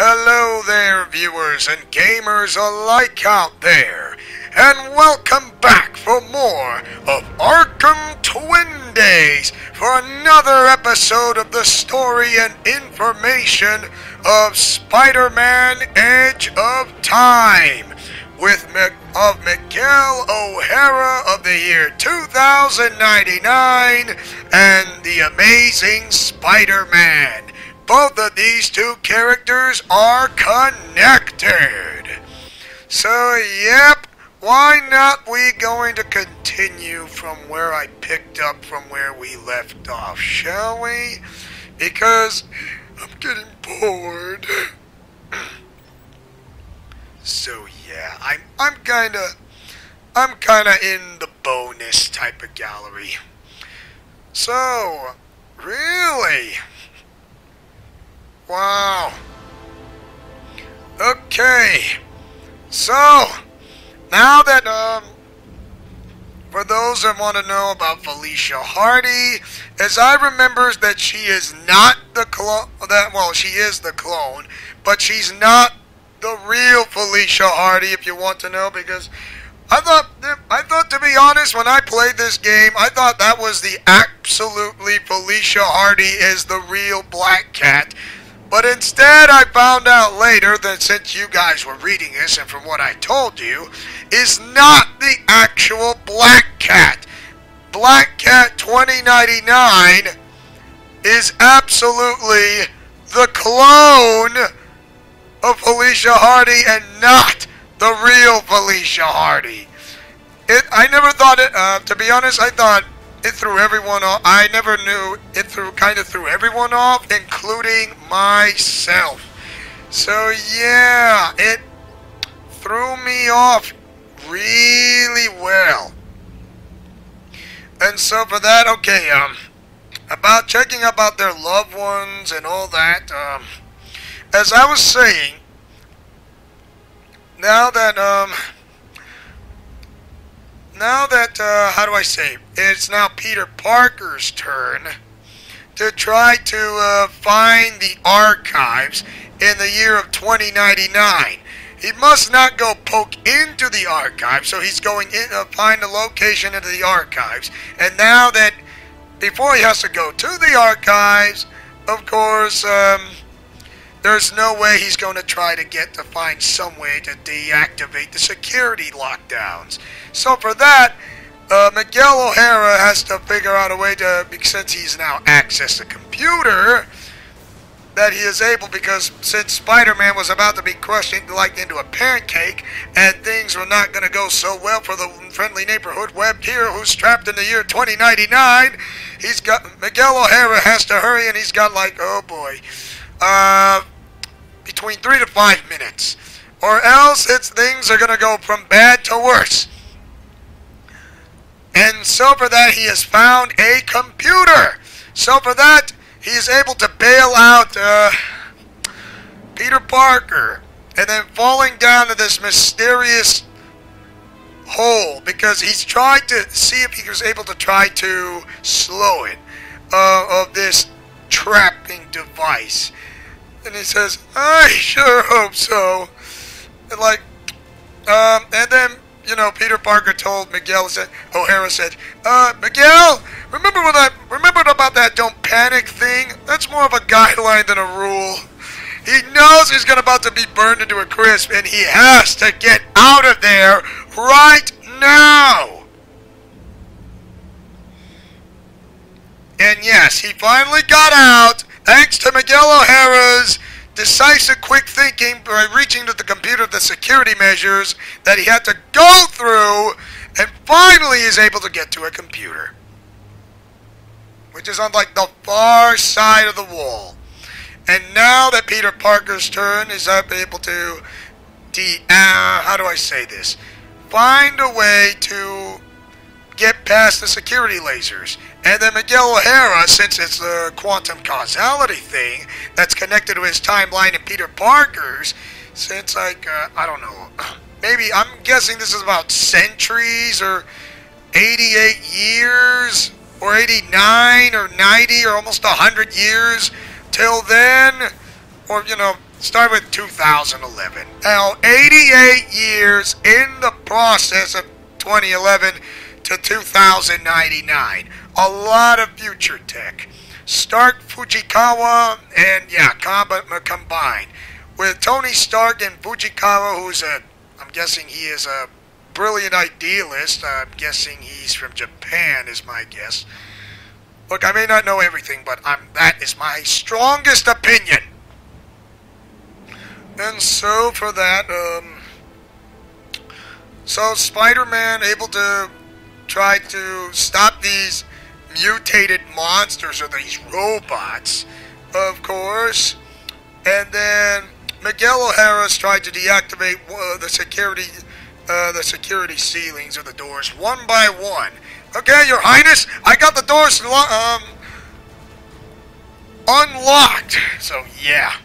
Hello there, viewers and gamers alike out there, and welcome back for more of Arkham Twin Days for another episode of the story and information of Spider-Man Edge of Time with Miguel O'Hara of the year 2099 and the Amazing Spider-Man. Both of these two characters are connected. So, yep, why not we going to continue from where I picked up from where we left off, shall we? Because I'm getting bored. So yeah, I'm kinda in the bonus type of gallery. So, really? Wow. Okay. So, now that, for those that want to know about Felicia Hardy, as I remember that she is not the clone, she is the clone, but she's not the real Felicia Hardy, if you want to know, because I thought, to be honest, when I played this game, I thought that was the absolutely Felicia Hardy is the real Black Cat. But instead, I found out later that since you guys were reading this, and from what I told you, is not the actual Black Cat. Black Cat 2099 is absolutely the clone of Felicia Hardy and not the real Felicia Hardy. I never thought it, to be honest, I thought it threw everyone off. I never knew it kind of threw everyone off, including myself. So yeah, it threw me off really well. And so for that, okay, about checking about their loved ones and all that, as I was saying, now that, how do I say, it's now Peter Parker's turn to try to find the archives in the year of 2099. He must not go poke into the archives, so he's going in to find a location into the archives. And now that, before he has to go to the archives, of course, there's no way he's going to try to find some way to deactivate the security lockdowns. So for that, Miguel O'Hara has to figure out a way to, since he's now accessed the computer, that he is able, because since Spider-Man was about to be crushed into a pancake, and things were not going to go so well for the friendly neighborhood web hero who's trapped in the year 2099, Miguel O'Hara has to hurry, and he's got oh boy, between 3 to 5 minutes, or else things are going to go from bad to worse. And so for that, he has found a computer. So for that, he is able to bail out Peter Parker, and then falling down to this mysterious hole, because he's tried to see if he was able to try to slow it, of this trapping device. And he says, I sure hope so. And and then, you know, Peter Parker told Miguel, O'Hara said, Miguel, remember about that don't panic thing? That's more of a guideline than a rule. He knows he's about to be burned into a crisp, and he has to get out of there right now. And yes, he finally got out, thanks to Miguel O'Hara's decisive quick thinking by reaching to the computer the security measures that he had to go through, and finally is able to get to a computer, which is on the far side of the wall. And now that Peter Parker's turn is able to how do I say this, find a way to get past the security lasers. And then Miguel O'Hara, since it's a quantum causality thing that's connected to his timeline and Peter Parker's, since I don't know, maybe I'm guessing this is about centuries or 88 years or 89 or 90 or almost 100 years till then, or, you know, start with 2011. Now, 88 years in the process of 2011 to 2099. A lot of future tech. Stark, Fujikawa, and yeah, combined. With Tony Stark and Fujikawa, who's I'm guessing he is a brilliant idealist. I'm guessing he's from Japan, is my guess. Look, I may not know everything, but that is my strongest opinion. And so for that, so Spider-Man able to try to stop these mutated monsters or these robots, of course. And then Miguel O'Hara's tried to deactivate the security ceilings or the doors one by one. Okay, Your Highness, I got the doors unlocked. So yeah.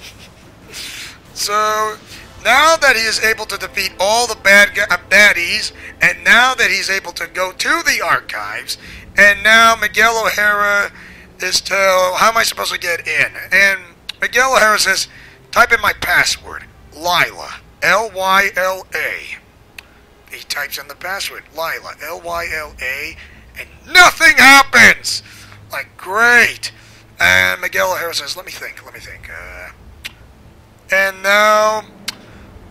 So now that he is able to defeat all the baddies, and now that he's able to go to the archives, and now Miguel O'Hara is how am I supposed to get in? And Miguel O'Hara says, type in my password, Lila, L-Y-L-A. He types in the password, Lila, L-Y-L-A, and nothing happens! Like, great! And Miguel O'Hara says, let me think. And now,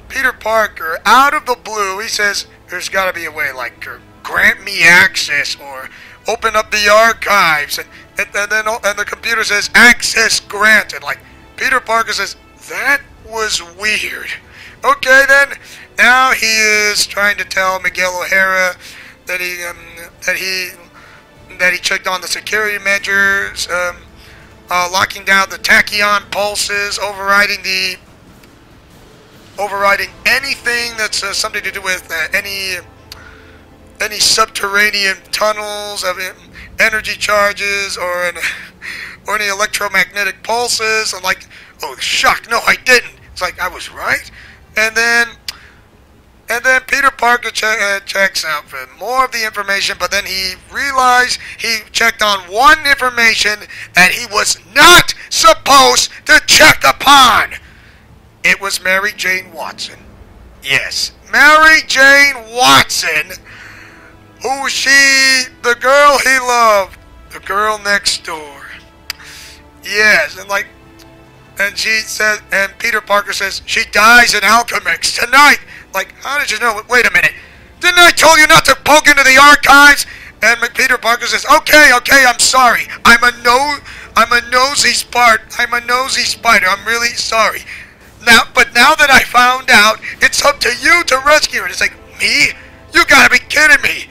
Peter Parker, out of the blue, he says, there's got to be a way, like, grant me access, or open up the archives, and the computer says, access granted. Like, Peter Parker says, that was weird. Okay, then, now he is trying to tell Miguel O'Hara that he checked on the security measures, locking down the tachyon pulses, overriding anything that's something to do with any subterranean tunnels of energy charges or any electromagnetic pulses. I'm like, oh, shock! No, I didn't. It's like I was right. And then Peter Parker checks out for more of the information, but then he realized he checked on one information that he was not supposed to check upon. It was Mary Jane Watson. Yes, Mary Jane Watson, the girl he loved, the girl next door. Yes, and she says, and Peter Parker says, she dies in Alchemix tonight. Like, how did you know? Wait a minute. Didn't I tell you not to poke into the archives? And Peter Parker says, okay, I'm sorry. I'm a nosy spider. I'm really sorry. But now that I found out, it's up to you to rescue her. It's like, me? You gotta be kidding me.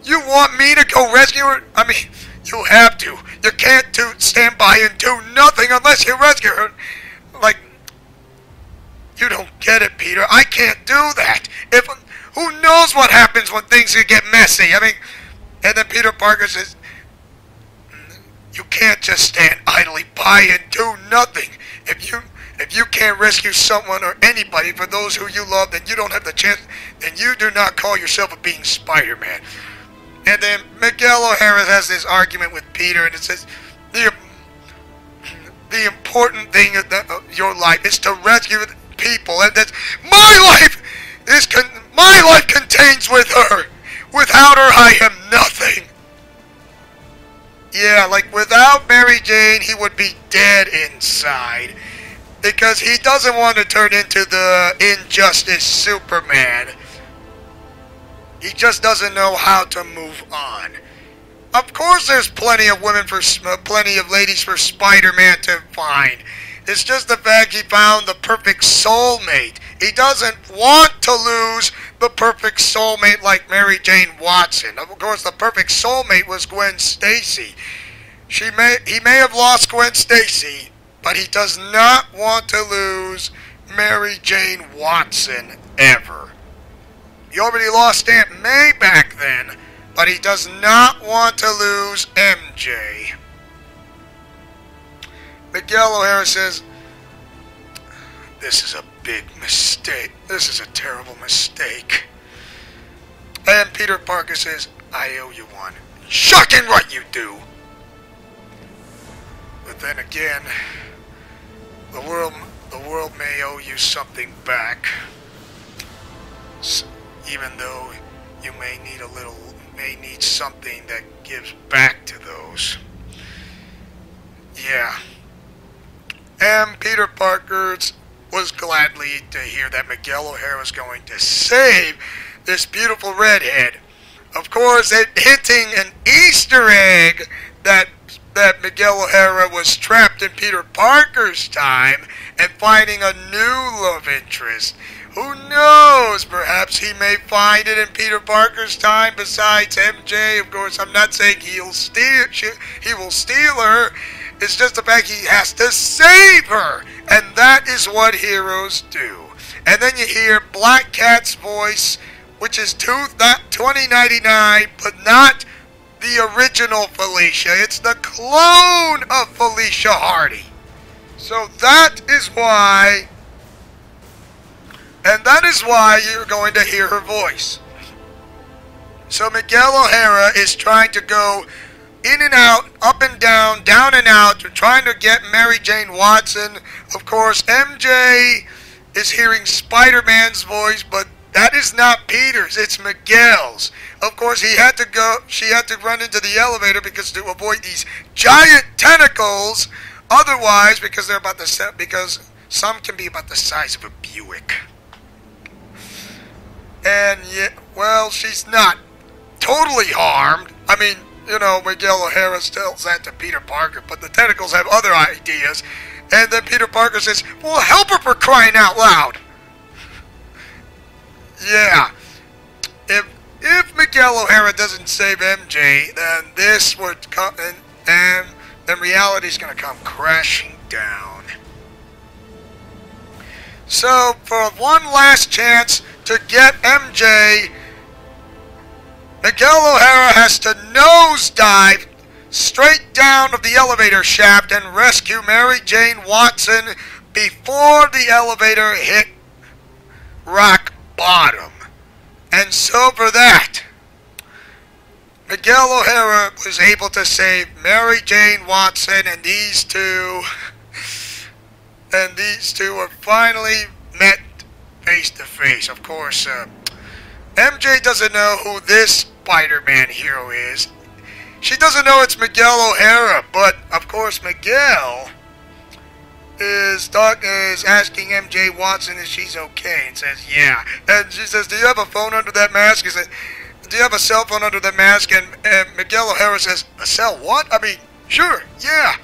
You want me to go rescue her? I mean, you have to. You can't stand by and do nothing unless you rescue her. Like, you don't get it, Peter. I can't do that. Who knows what happens when things get messy? I mean, and then Peter Parker says, you can't just stand idly by and do nothing. If you can't rescue someone or anybody for those who you love, then you don't have the chance, then you do not call yourself a being Spider-Man. And then Miguel O'Hara has this argument with Peter, and it says, the important thing of your life is to rescue people, and that's my life contains with her. Without her, I am nothing. Yeah, like without Mary Jane, he would be dead inside. Because he doesn't want to turn into the Injustice Superman. He just doesn't know how to move on. Of course there's plenty of ladies for Spider-Man to find. It's just the fact he found the perfect soulmate. He doesn't want to lose the perfect soulmate like Mary Jane Watson. Of course, the perfect soulmate was Gwen Stacy. He may have lost Gwen Stacy, but he does not want to lose Mary Jane Watson ever. He already lost Aunt May back then, but he does not want to lose MJ. Miguel O'Hara says, this is a big mistake. This is a terrible mistake. And Peter Parker says, I owe you one. Shocking right you do. But then again, the world owe you something back. Even though you may need something that gives back to those. Yeah. And Peter Parker was gladly to hear that Miguel O'Hara was going to save this beautiful redhead. Of course, hinting an Easter egg that Miguel O'Hara was trapped in Peter Parker's time and finding a new love interest. Who knows? Perhaps he may find it in Peter Parker's time besides MJ. Of course, I'm not saying he will steal her. It's just the fact he has to save her. And that is what heroes do. And then you hear Black Cat's voice, which is 2099, but not the original Felicia. It's the clone of Felicia Hardy. So that is why, and that is why you're going to hear her voice. So Miguel O'Hara is trying to go in and out, up and down and out, trying to get Mary Jane Watson. Of course, MJ is hearing Spider-Man's voice, but that is not Peter's, it's Miguel's. Of course, she had to run into the elevator because to avoid these giant tentacles. Otherwise, because some can be about the size of a Buick. And yet, well, she's not totally harmed. I mean, you know, Miguel O'Hara tells that to Peter Parker, but the tentacles have other ideas. And then Peter Parker says, well, help her for crying out loud. Yeah. If Miguel O'Hara doesn't save MJ, then this would come, and then reality's going to come crashing down. So, for one last chance to get MJ, Miguel O'Hara has to nosedive straight down of the elevator shaft and rescue Mary Jane Watson before the elevator hit rock bottom. And so for that, Miguel O'Hara was able to save Mary Jane Watson, and these two are finally met face to face. Of course, MJ doesn't know who this Spider-Man hero is. She doesn't know it's Miguel O'Hara, but of course Miguel is asking MJ Watson if she's okay, and says yeah. And she says, do you have a phone under that mask? He says, do you have a cell phone under the mask? And Miguel O'Hara says, a cell what? I mean, sure, yeah.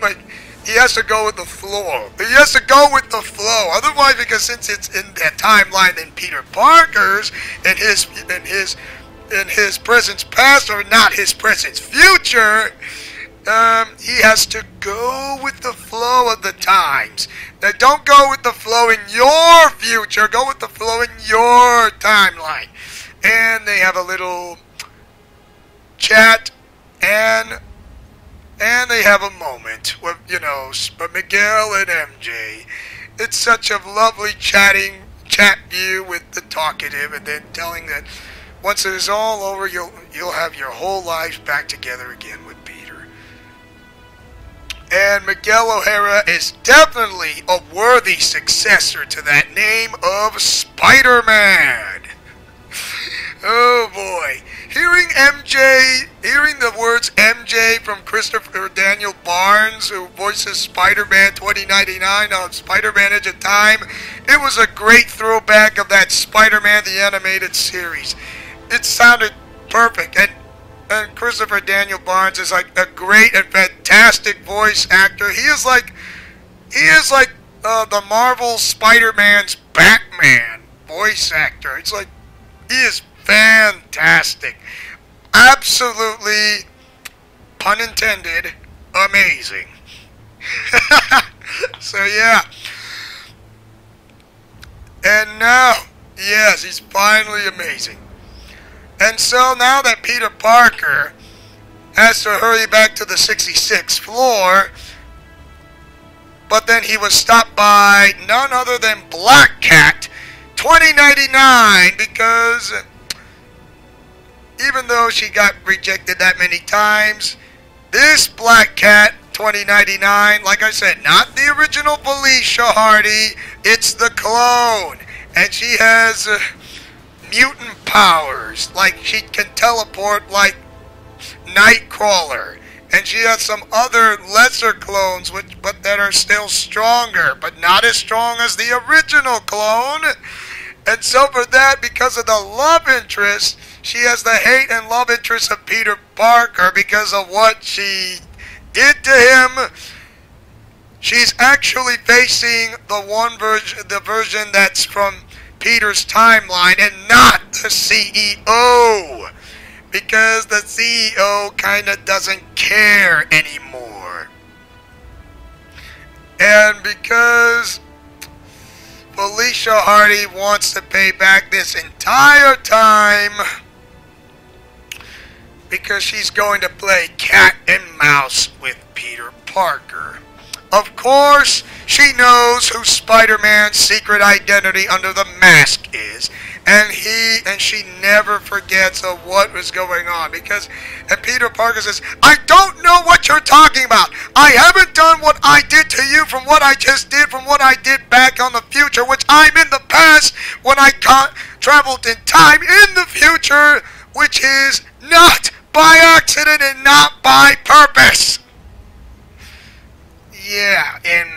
But he has to go with the flow. He has to go with the flow. Otherwise, because since it's in that timeline in Peter Parker's, in his presence past, or not his presence future, he has to go with the flow of the times. Now, don't go with the flow in your future. Go with the flow in your timeline. And they have a little chat, and they have a moment with, you know, but Miguel and MJ. It's such a lovely chat view with the talkative, and then telling that once it is all over, you'll have your whole lives back together again with Peter. And Miguel O'Hara is definitely a worthy successor to that name of Spider-Man. Oh boy. Hearing the words MJ from Christopher Daniel Barnes, who voices Spider-Man 2099 on Spider-Man Edge of Time, it was a great throwback of that Spider-Man the Animated Series. It sounded perfect, and Christopher Daniel Barnes is like a great and fantastic voice actor. He is like the Marvel Spider-Man's Batman voice actor. It's like, he is fantastic. Absolutely, pun intended, amazing. So yeah. And now, yes, he's finally amazing. And so now that Peter Parker has to hurry back to the 66th floor, but then he was stopped by none other than Black Cat 2099, because even though she got rejected that many times, this Black Cat 2099, like I said, not the original Felicia Hardy, It's the clone, and she has mutant powers. Like, she can teleport like Nightcrawler. And she has some other lesser clones, but that are still stronger, but not as strong as the original clone. And so for that, because of the love interest, she has the hate and love interest of Peter Parker because of what she did to him. She's actually facing the version that's from Peter's timeline and not the CEO. Because the CEO kind of doesn't care anymore. And because Felicia Hardy wants to pay back this entire time, because she's going to play cat and mouse with Peter Parker. Of course, she knows who Spider-Man's secret identity under the mask is. And she never forgets of what was going on. And Peter Parker says, I don't know what you're talking about. I haven't done what I did to you from what I just did, from what I did back on the future, which I'm in the past when I traveled in time in the future, which is not by accident and not by purpose. Yeah, and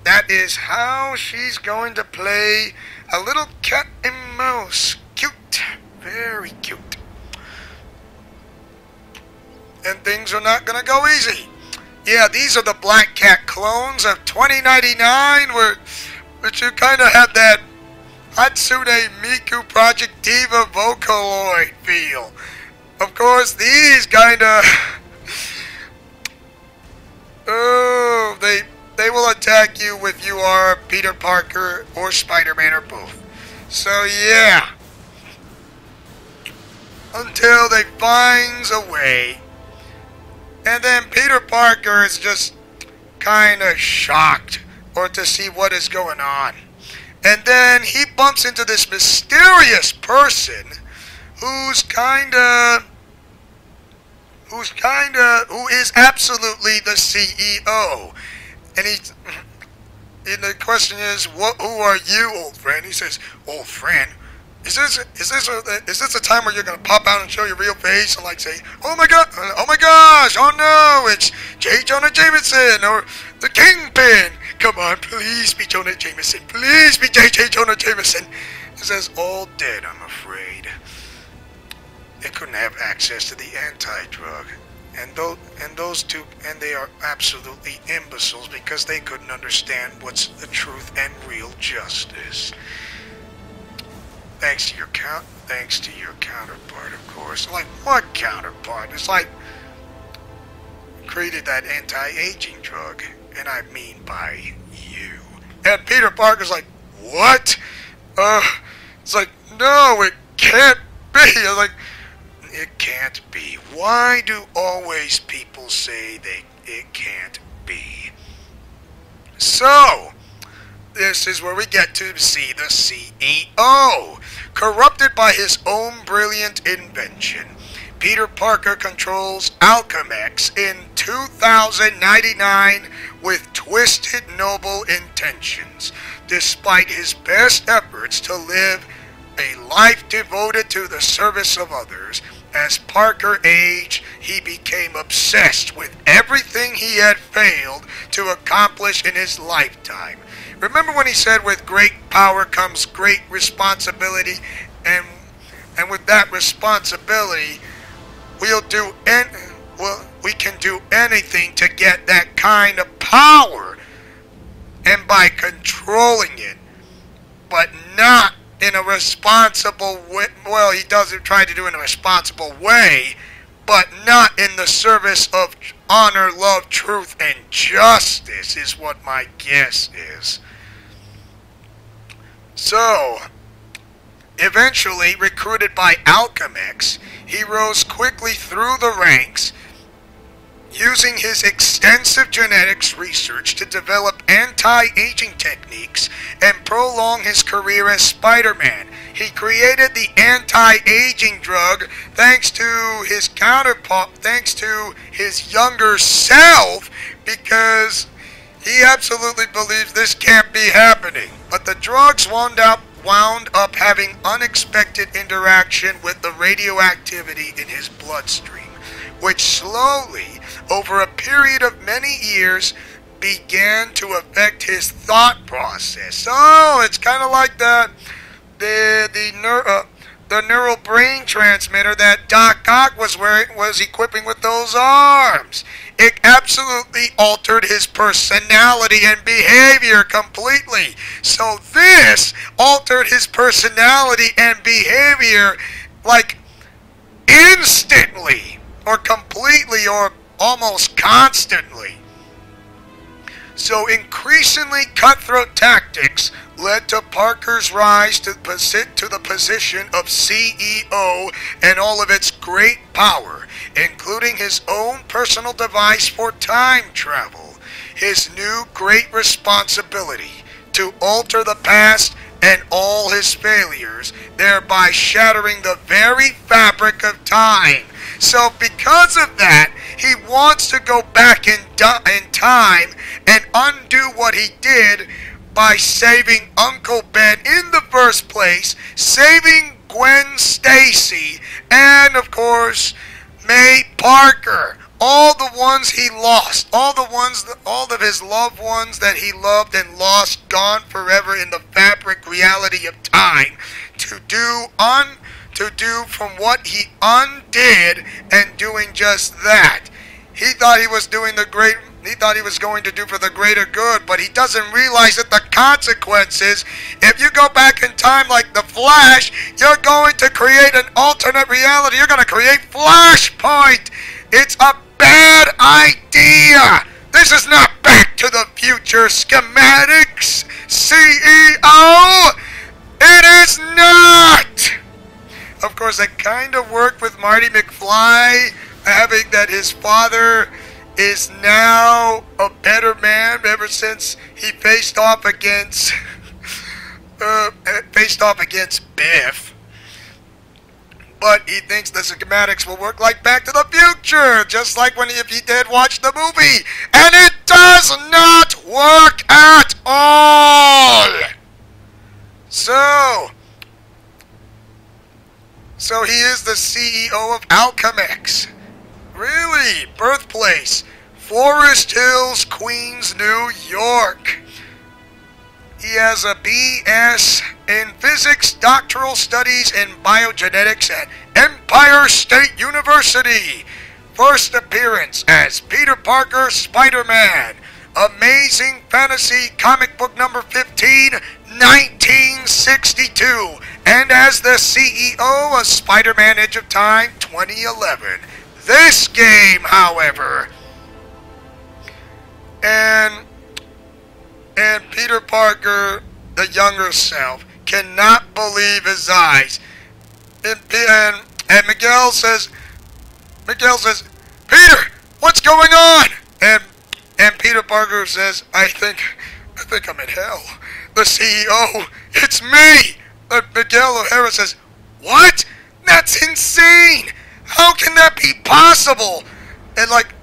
that is how she's going to play a little cat and mouse. Cute. Very cute. And things are not going to go easy. Yeah, these are the Black Cat clones of 2099, which you kind of have that Hatsune Miku Project Diva Vocaloid feel. Of course, these kind of... oh, they will attack you if you are Peter Parker or Spider-Man or both. So yeah. Until they finds a way. And then Peter Parker is just kind of shocked or to see what is going on. And then he bumps into this mysterious person who is absolutely the CEO. And the question is, who are you, old friend? He says, old friend? Is this a time where you're gonna pop out and show your real face and like say, oh my god, oh my gosh, oh no, it's J. Jonah Jameson or the Kingpin. Come on, please be Jonah Jameson. Please be J. Jonah Jameson. He says, all dead, I'm afraid. They couldn't have access to the anti-drug. And those two, and they are absolutely imbeciles because they couldn't understand what's the truth and real justice. Thanks to your counterpart, of course. Like, what counterpart? It's like, created that anti-aging drug, and I mean by you. And Peter Parker's like, what? It's like, no, it can't be. I'm like, it can't be. Why do always people say it can't be? So, this is where we get to see the CEO. Corrupted by his own brilliant invention, Peter Parker controls Arkham in 2099 with twisted noble intentions, despite his best efforts to live a life devoted to the service of others. As Parker aged, he became obsessed with everything he had failed to accomplish in his lifetime. Remember when he said, with great power comes great responsibility, and with that responsibility, we can do anything to get that kind of power, and by controlling it, but not in a responsible way. Well, he doesn't try to do it in a responsible way, but not in the service of honor, love, truth, and justice is what my guess is. So, eventually recruited by Arkham, he rose quickly through the ranks, using his extensive genetics research to develop anti-aging techniques and prolong his career as Spider-Man. He created the anti-aging drug thanks to his counterpart, thanks to his younger self, because he absolutely believes this can't be happening. but the drugs wound up having unexpected interaction with the radioactivity in his bloodstream, which slowly, over a period of many years, began to affect his thought process. So it's kind of like the neural brain transmitter that Doc Ock was equipping with those arms. It absolutely altered his personality and behavior completely. So this altered his personality and behavior like instantly or completely or almost constantly. So increasingly cutthroat tactics led to Parker's rise to the position of CEO and all of its great power, including his own personal device for time travel, his new great responsibility to alter the past and all his failures, thereby shattering the very fabric of time. So because of that, he wants to go back in time and undo what he did by saving Uncle Ben in the first place, saving Gwen Stacy, and of course, May Parker. All the ones he lost, all of his loved ones that he loved and lost, gone forever in the fabric reality of time, to do from what he undid and doing just that. He thought he was doing he thought he was going to do for the greater good, but he doesn't realize that the consequences, if you go back in time like the Flash, you're going to create an alternate reality. You're going to create Flashpoint. It's a bad idea. This is not Back to the Future schematics, CEO. It is not. Of course, it kind of worked with Marty McFly, having that his father is now a better man ever since he faced off against Biff. But he thinks the schematics will work like Back to the Future, just like if he did watch the movie, and it does not work at all. So he is the CEO of Arkham. Really? Birthplace, Forest Hills, Queens, New York. He has a BS in Physics, Doctoral Studies in Biogenetics at Empire State University. First appearance as Peter Parker, Spider-Man. Amazing Fantasy comic book number 15, 1962. And as the CEO of Spider-Man Edge of Time 2011. This game, however, and Peter Parker, the younger self, cannot believe his eyes. And Miguel says, Peter, what's going on? And Peter Parker says, I think I'm in hell. The CEO, it's me. Miguel O'Hara says, what? That's insane. How can that be possible? And like,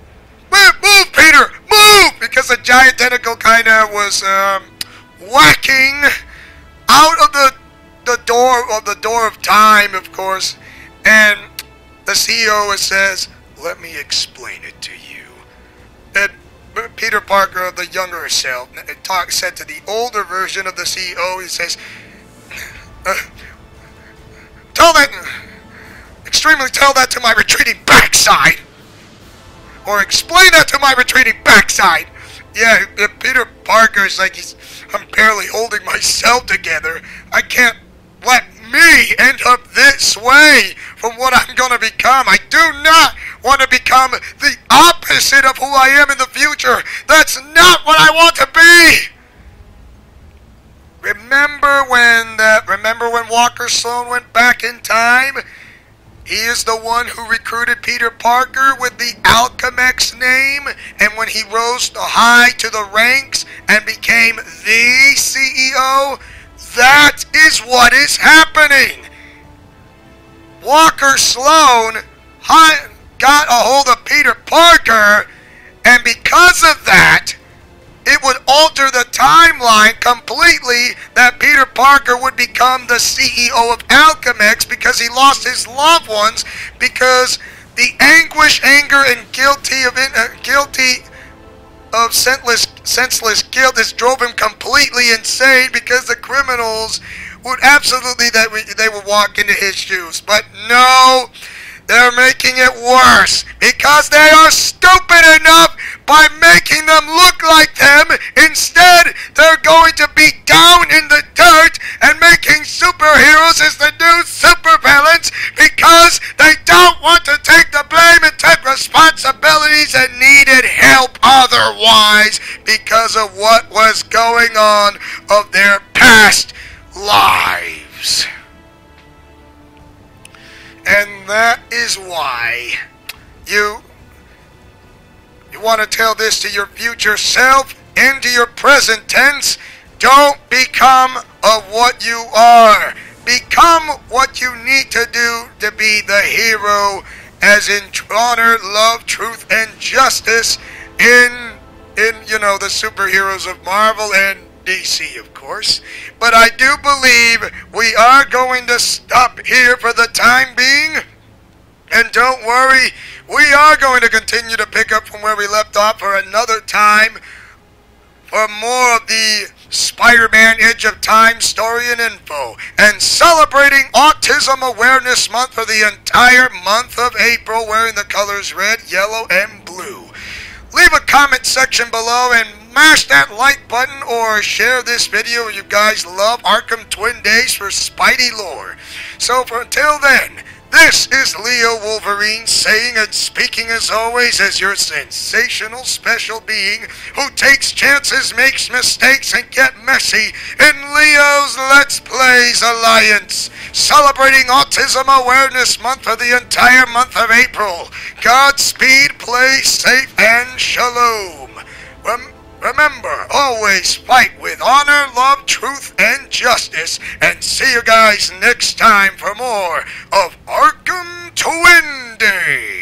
move, Peter, move! Because the giant tentacle kind of was whacking out of the door of time, of course. And the CEO says, let me explain it to you. And Peter Parker, the younger self, said to the older version of the CEO, he says, tell that to my retreating backside. Or explain that to my retreating backside. Yeah, Peter Parker is like, I'm barely holding myself together. I can't let me end up this way from what I'm going to become. I do not want to become the opposite of who I am in the future. That's not what I want to be. Remember when Walker Sloan went back in time? He is the one who recruited Peter Parker with the Alchemex name, and when he rose high to the ranks and became the CEO, that is what is happening. Walker Sloan got a hold of Peter Parker, and because of that, it would alter the timeline completely that Peter Parker would become the CEO of Arkham because he lost his loved ones, because the anguish, anger, and guilty of senseless guilt has drove him completely insane, because the criminals would absolutely, they would walk into his shoes. But no, they're making it worse, because they are stupid enough by making them look like them. Instead, they're going to be down in the dirt and making superheroes as the new supervillains, because they don't want to take the blame and take responsibilities and needed help otherwise because of what was going on of their past lives. And that is why you want to tell this to your future self, into your present tense. Don't become of what you are. Become what you need to do to be the hero, as in honor, love, truth, and justice in the superheroes of Marvel and DC, of course. But I do believe we are going to stop here for the time being. And don't worry, we are going to continue to pick up from where we left off for another time, for more of the Spider-Man Edge of Time story and info, and celebrating Autism Awareness Month for the entire month of April, wearing the colors red, yellow, and blue. Leave a comment section below and mash that like button, or share this video if you guys love Arkham Twin Days for Spidey lore. So until then, this is Leo Wolverine saying and speaking as always as your sensational special being who takes chances, makes mistakes, and get messy in Leo's Let's Plays Alliance, celebrating Autism Awareness Month for the entire month of April. Godspeed, play safe, and shalom. Remember, always fight with honor, love, truth, and justice. And see you guys next time for more of Arkham Twin Days.